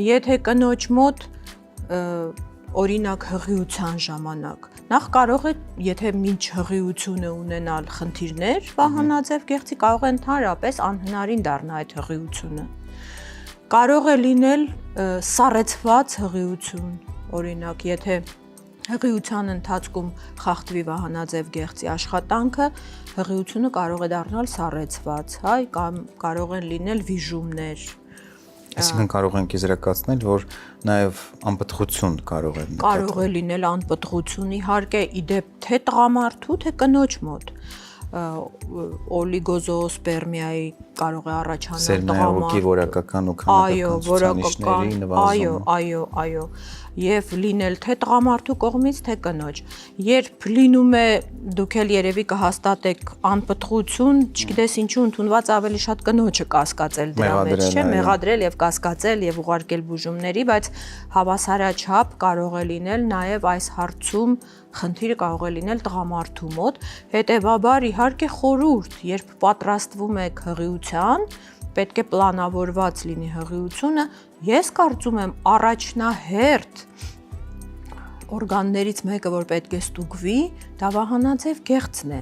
Եթե կնոջ մոտ օրինակ հղիության ժամանակ, նախ կարող է, եթե մինչ հղիությունը ունենալ խնդիրներ, վահանաձև գեղձի կարող է ընդհանրապես անհնարին դառնա այդ հղիությունը։ Կարող է լինել սառեցված հղիություն, օրինակ, եթե հղիության ընթացքում խախտվի վահանաձև գեղձի աշխատանքը, հղիությունը կարող է դառնալ սառեցված, կամ կարող են լինել վիժումներ։ Այսինքն կարող ենք եզրակացնել, որ նաև անպտղություն կարող է նկատվել։ Կարող է լինել անպտղություն, իհարկե, իդեպ թե տղամարդու, թե կնոջ մոտ օլիգոզոոսպերմիայի կարող է առաջանալ սերմնայողի որակական ու քանակական ցուցանիշների նվազում։ Այո, եւ լինել թե տղամարդու կողմից, թե կնոջ։ Երբ լինում է, դուք էլ երևի կհաստատեք անպտղություն, չգիտես ինչու ընդունված ավելի շատ կնոջը կասկածել դրա մեջ, չէ՞, մեղադրել եւ կասկածել եւ ուղարկել բուժումների, բայց հավասարաչափ կարող է լինել նաեւ այս հարցում խնդիրը կարող է լինել տղամարդու մոտ, հետեւաբար իհարկե խորհուրդ, երբ պատրաստվում եք հղիության, պետք է պլանավորված լինի հղիությունը, ես կարծում եմ առաջնահերթ օրգաններից մեկը, որ պետք է ստուգվի, դա վահանաձև գեղձն է,